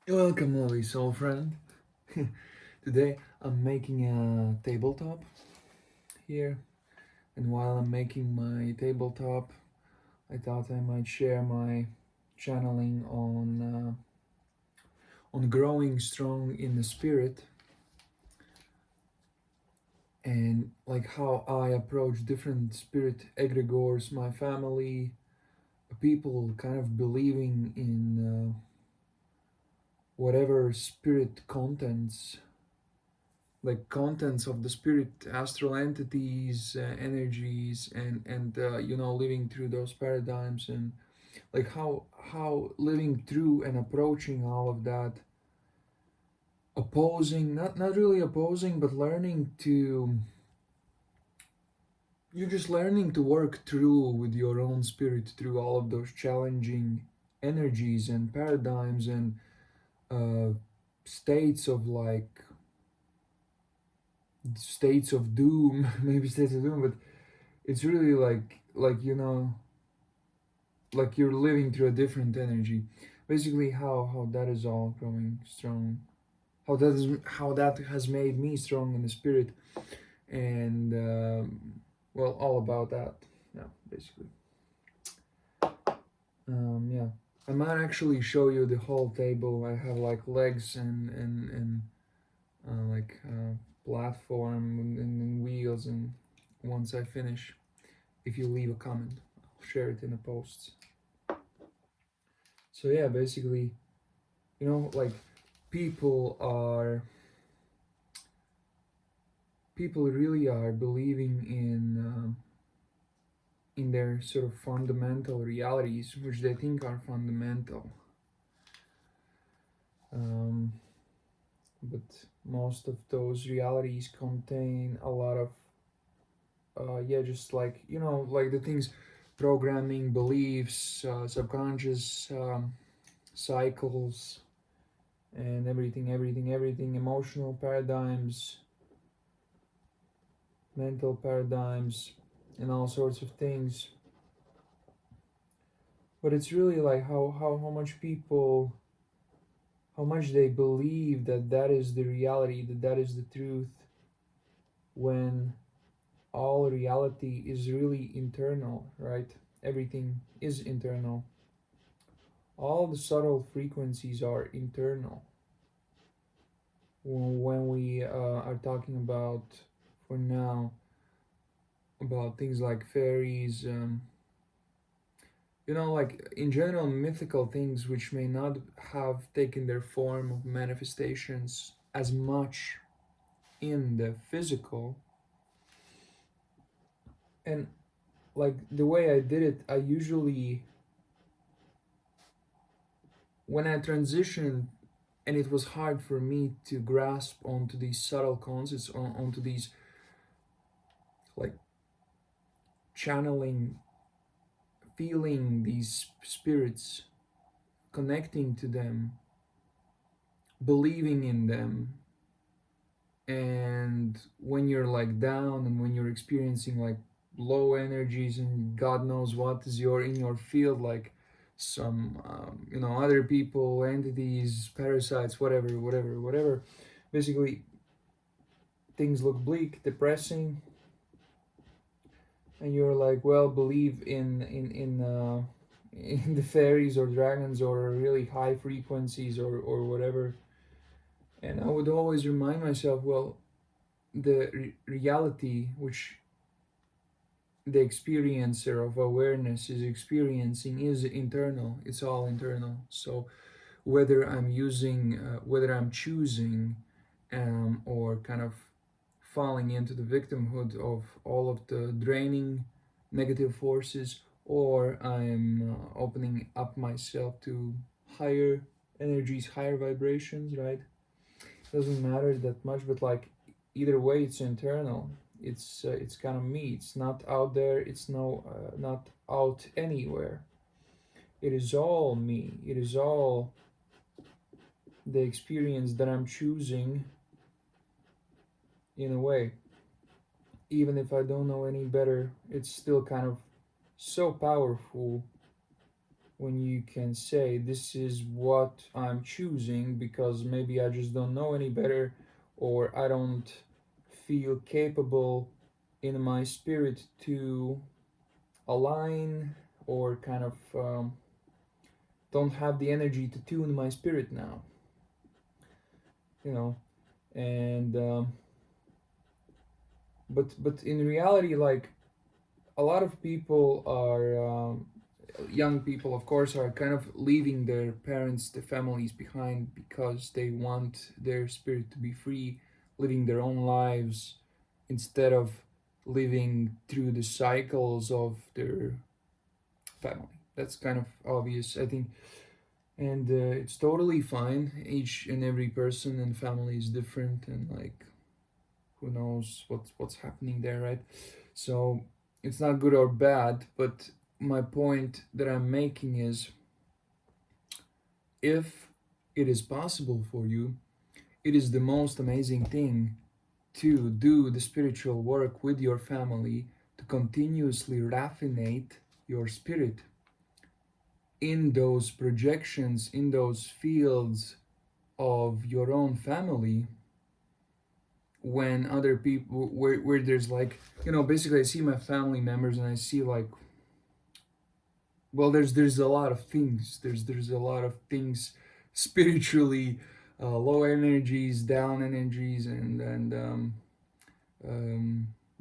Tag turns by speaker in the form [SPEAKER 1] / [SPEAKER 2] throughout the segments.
[SPEAKER 1] Welcome, lovely soul friend. Today I'm making a tabletop here, and while I'm making my tabletop, I thought I might share my channeling on growing strong in the spirit and like how I approach different spirit egregores, my family, people kind of believing in whatever spirit contents like contents of the spirit, astral entities, energies, and living through those paradigms, and like how living through and approaching all of that, opposing, not really opposing, but learning to, you're just learning to work through with your own spirit through all of those challenging energies and paradigms and uh, states of like states of doom, maybe states of doom, but it's really like you're living through a different energy. Basically, how that is all growing strong, how that has made me strong in the spirit, and well, all about that. Yeah, basically. Yeah, I might actually show you the whole table. I have like legs and platform and wheels, and once I finish, if you leave a comment, I'll share it in the posts. So yeah, basically, like people are people really are believing in their sort of fundamental realities, which they think are fundamental. Um, but most of those realities contain a lot of yeah, just like like the things, programming, beliefs, subconscious cycles, and everything, emotional paradigms, mental paradigms, and all sorts of things. But it's really like how much people, how much they believe that that is the reality, that that is the truth, when all reality is really internal, right? Everything is internal. All the subtle frequencies are internal. When we are talking about, for now, about things like fairies, like in general, mythical things which may not have taken their form of manifestations as much in the physical. And like the way I did it, I usually, when I transitioned, and it was hard for me to grasp onto these subtle concepts, onto these like channeling, feeling these spirits, connecting to them, believing in them. And when you're like down and when you're experiencing like low energies and God knows what is in your field, like some other people, entities, parasites, whatever, basically things look bleak, depressing, and you're like, well, believe in the fairies or dragons or really high frequencies or whatever. And I would always remind myself, well, the reality which the experiencer of awareness is experiencing is internal. It's all internal. So whether I'm choosing, or kind of falling into the victimhood of all of the draining negative forces, or I'm opening up myself to higher energies, higher vibrations, right? Doesn't matter that much, but like either way, it's internal. It's kind of me. It's not out there. It's not out anywhere. It is all me. It is all the experience that I'm choosing, in a way. Even if I don't know any better, it's still kind of so powerful when you can say this is what I'm choosing because maybe I just don't know any better, or I don't feel capable in my spirit to align, or kind of don't have the energy to tune my spirit now, you know. And but in reality, like, a lot of people are young people, of course, are kind of leaving their parents, their families behind because they want their spirit to be free, living their own lives instead of living through the cycles of their family. That's kind of obvious, I think. And it's totally fine. Each and every person and family is different, and like, who knows what's happening there, right? So it's not good or bad, but my point that I'm making is, if it is possible for you, it is the most amazing thing to do the spiritual work with your family, to continuously raffinate your spirit in those projections, in those fields of your own family, when other people, where there's like, basically I see my family members and I see like, well, there's a lot of things, there's a lot of things spiritually, low energies, down energies, and um,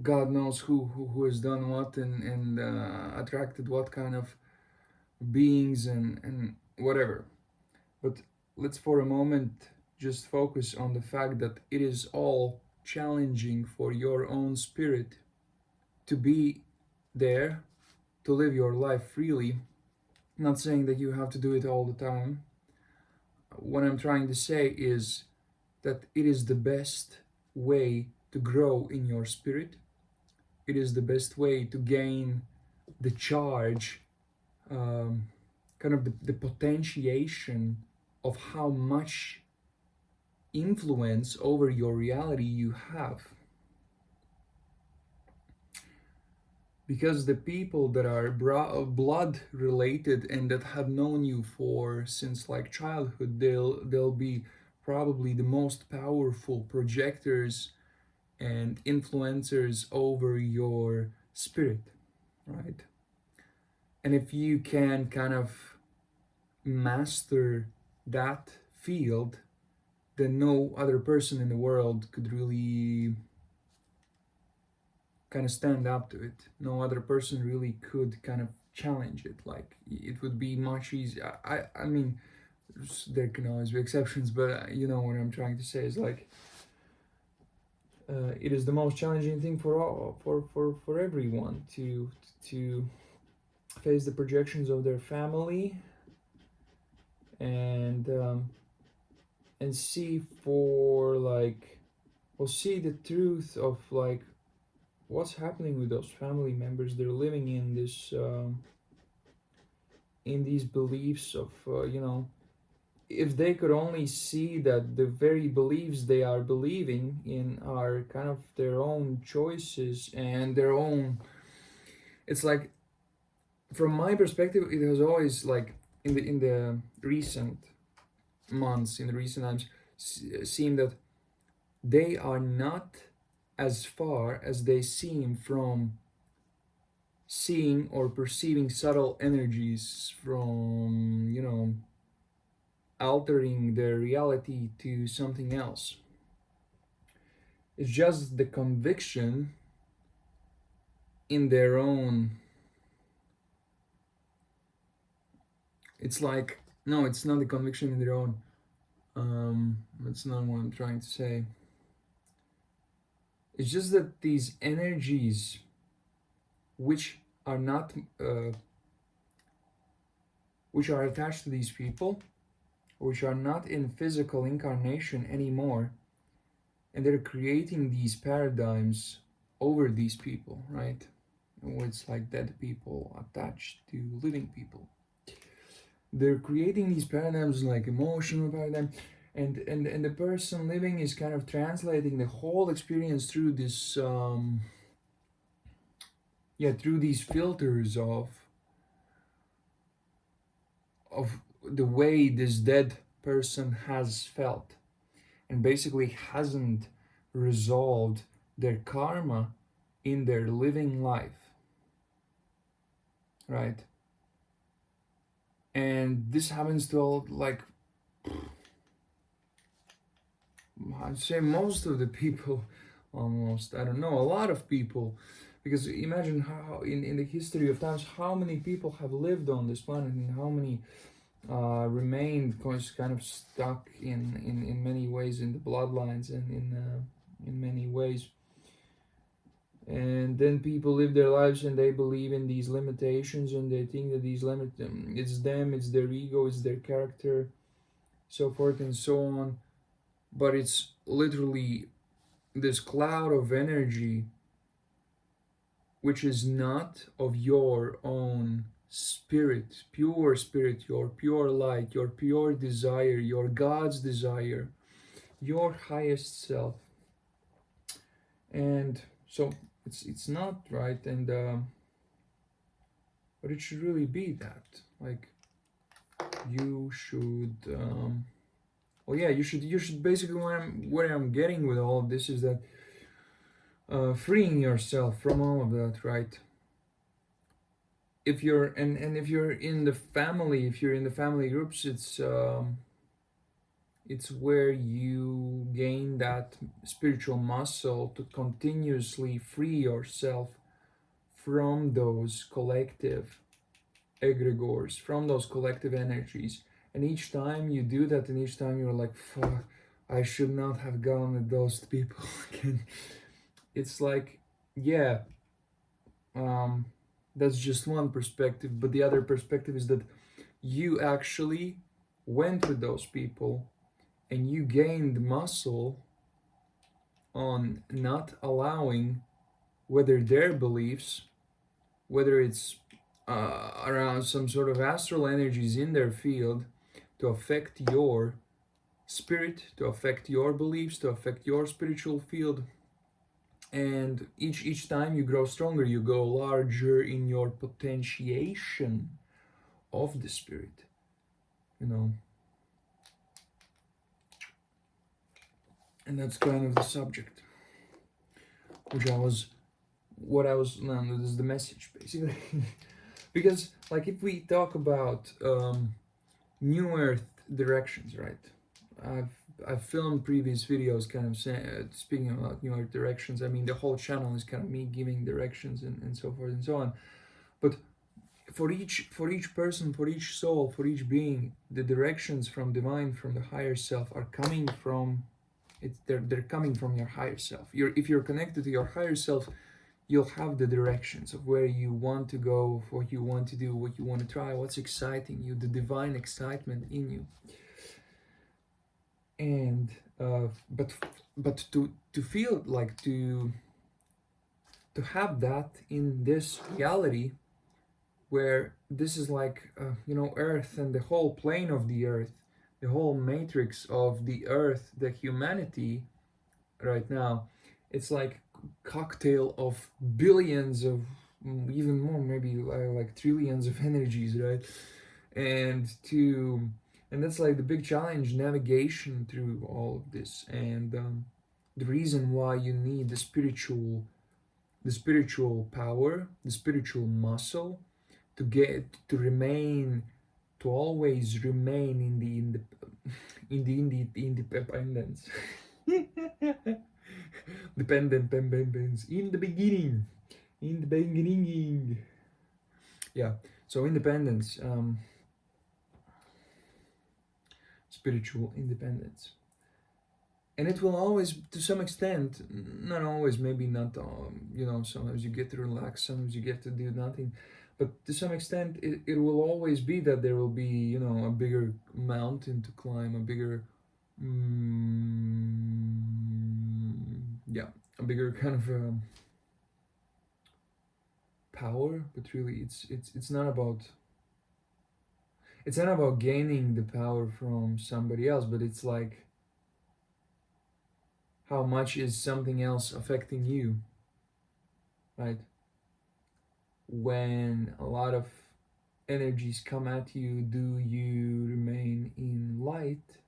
[SPEAKER 1] God knows who has done what, and attracted what kind of beings, and whatever. But let's for a moment just focus on the fact that it is all challenging for your own spirit to be there, to live your life freely. I'm not saying that you have to do it all the time. What I'm trying to say is that it is the best way to grow in your spirit. It is the best way to gain the charge, kind of the potentiation of how much influence over your reality you have. Because the people that are blood related and that have known you for since like childhood, they'll be probably the most powerful projectors and influencers over your spirit, right? And if you can kind of master that field, then no other person in the world could really kind of stand up to it. No other person really could kind of challenge it. Like, it would be much easier. I mean, there can always be exceptions, but you know what I'm trying to say is like, it is the most challenging thing for all, for everyone to face the projections of their family, and see for like, well, see the truth of like what's happening with those family members. They're living in this in these beliefs of if they could only see that the very beliefs they are believing in are kind of their own choices and their own, it's like, from my perspective, it has always, like, in the recent months, in the recent times, seemed that they are not as far as they seem from seeing or perceiving subtle energies, from altering their reality to something else. It's just the conviction in their own. It's like, no, it's not the conviction in their own. That's not what I'm trying to say. It's just that these energies, which are not, which are attached to these people, which are not in physical incarnation anymore, and they're creating these paradigms over these people, right? It's like dead people attached to living people. They're creating these paradigms, like emotional paradigm, and the person living is kind of translating the whole experience through this through these filters of of the way this dead person has felt, and basically hasn't resolved their karma in their living life, right? And this happens to all, like, I'd say most of the people, almost, I don't know, a lot of people, because imagine how in the history of times, how many people have lived on this planet, and how many remained kind of stuck in many ways in the bloodlines, and in many ways. And then people live their lives and they believe in these limitations, and they think that these it's them, it's their ego, it's their character, so forth and so on. But it's literally this cloud of energy which is not of your own spirit, your pure light, your pure desire, your God's desire, your highest self. And so it's not right, and but it should really be that, like, you should well, yeah, you should basically, where I'm getting with all of this is that freeing yourself from all of that, right? If you're and if you're in the family, if you're in the family groups, it's where you gain that spiritual muscle to continuously free yourself from those collective egregores, from those collective energies. And each time you do that, and each time you're like, fuck, I should not have gone with those people again. It's like, yeah, that's just one perspective, but the other perspective is that you actually went with those people and you gained muscle on not allowing whether their beliefs, whether it's around some sort of astral energies in their field, to affect your spirit, to affect your beliefs, to affect your spiritual field. And each time you grow stronger, you go larger in your potentiation of the spirit, you know. And that's kind of the subject, which I was, what I was, no, this is the message basically. Because, like, if we talk about new earth directions, right? I've filmed previous videos kind of speaking about new earth directions. I mean, the whole channel is kind of me giving directions and so forth and so on. But for each person, for each soul, for each being, the directions from divine, from the higher self, are coming from they're coming from your higher self. If you're connected to your higher self, you'll have the directions of where you want to go, what you want to do, what you want to try, what's exciting you, the divine excitement in you. And but to feel like to have that in this reality, where this is like earth, and the whole plane of the earth, the whole matrix of the earth, the humanity right now, it's like cocktail of billions of, even more, maybe like trillions of energies, right? And that's like the big challenge, navigation through all of this. And the reason why you need the spiritual power, the spiritual muscle, to always remain in the independence. Dependence in the beginning. Yeah, so independence, spiritual independence. And it will always, to some extent, not always, maybe not, sometimes you get to relax, sometimes you get to do nothing, but to some extent, it will always be that there will be, a bigger mountain to climb, a bigger, a bigger kind of power. But really, it's not about gaining the power from somebody else, but it's like, how much is something else affecting you, right? When a lot of energies come at you, do you remain in light?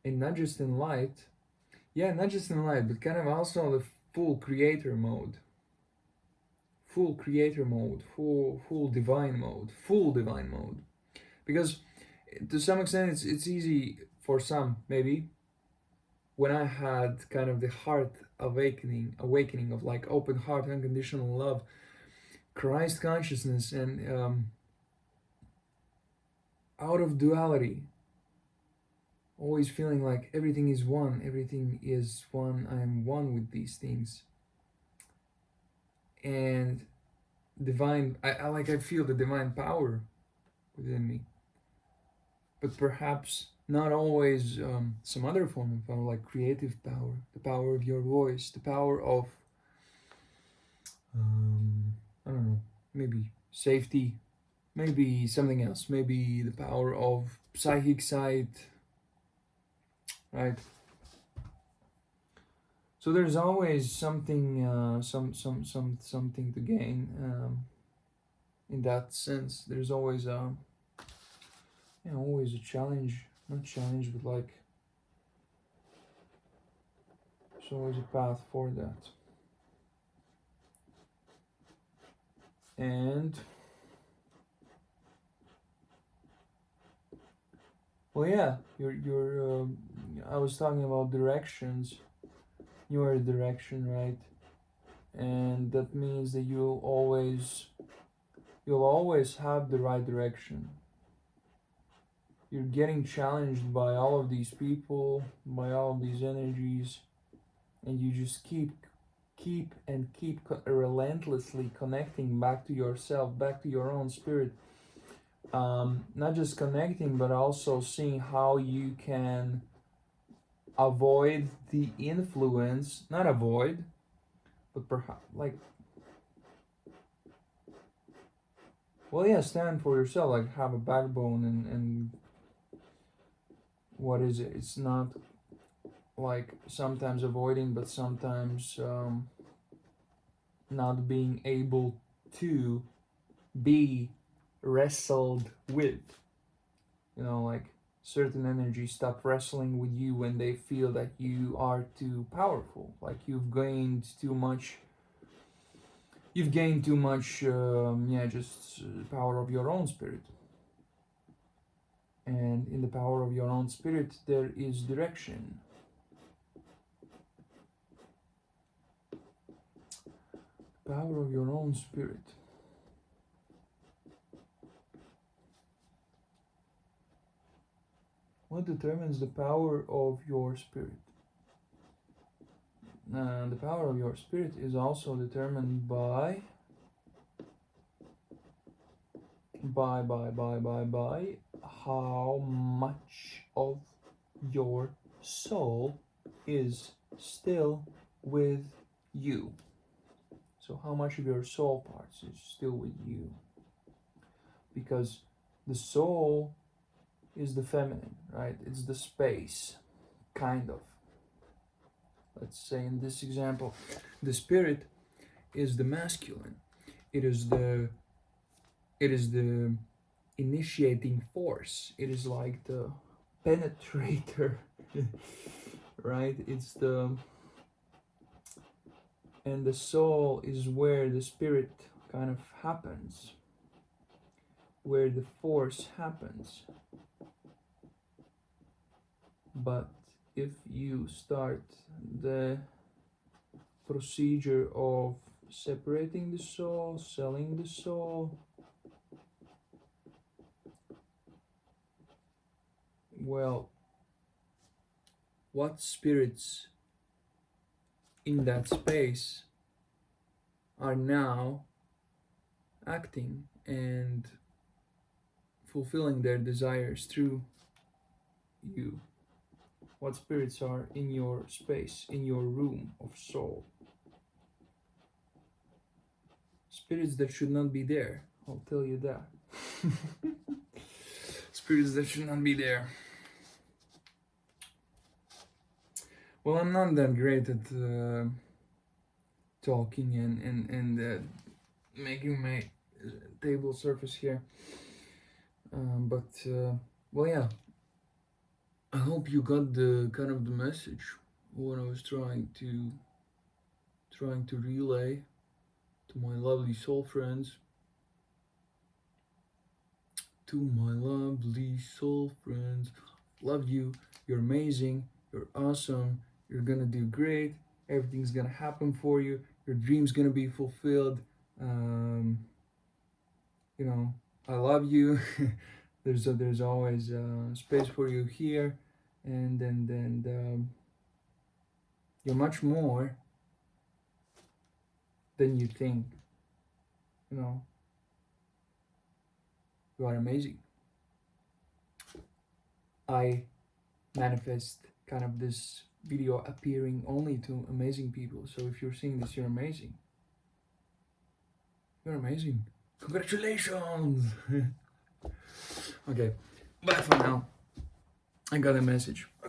[SPEAKER 1] And not just in light, yeah, not just in light, but kind of also the full creator mode, full divine mode. Because to some extent, it's easy for some, maybe, when I had kind of the heart awakening of like open heart, unconditional love, Christ consciousness, and out of duality, always feeling like everything is one, I am one with these things. And divine, I feel the divine power within me, but perhaps not always some other form of power, like creative power, the power of your voice, the power of I don't know, maybe safety, maybe something else, maybe the power of psychic sight, right? So there's always something, something to gain in that sense. There's always always a challenge, not challenge, but like there's always a path for that. And well, yeah, you're. I was talking about directions. You are a direction, right? And that means that you'll always have the right direction. You're getting challenged by all of these people, by all of these energies, and you just keep relentlessly connecting back to yourself, back to your own spirit. Not just connecting, but also seeing how you can avoid the influence, not avoid, but perhaps like, well, yeah, stand for yourself, like have a backbone, and what is it? It's not like sometimes avoiding, but sometimes not being able to be wrestled with. You know, like certain energies stop wrestling with you when they feel that you are too powerful, like you've gained too much, just power of your own spirit. And in the power of your own spirit, there is direction. Power of your own spirit. What determines the power of your spirit? The power of your spirit is also determined by how much of your soul is still with you. So how much of your soul parts is still with you? Because the soul is the feminine, right? It's the space, kind of. Let's say in this example, the spirit is the masculine. It is the initiating force. It is like the penetrator, right? And the soul is where the spirit kind of happens, where the force happens. But if you start the procedure of separating the soul, selling the soul, well, what spirits in that space are now acting and fulfilling their desires through you? What spirits are in your space, in your room of soul? Spirits that should not be there, I'll tell you that. Spirits that should not be there. Well, I'm not that great at talking and making my table surface here. Well, yeah. I hope you got the kind of the message what I was trying to relay to my lovely soul friends. To my lovely soul friends, love you. You're amazing. You're awesome. You're gonna do great. Everything's gonna happen for you. Your dream's gonna be fulfilled. Um, you know, I love you. There's always space for you here, and you're much more than you think. You know, you are amazing. I manifest kind of this video appearing only to amazing people. So if you're seeing this, you're amazing. You're amazing. Congratulations. Okay, bye for now. I got a message. I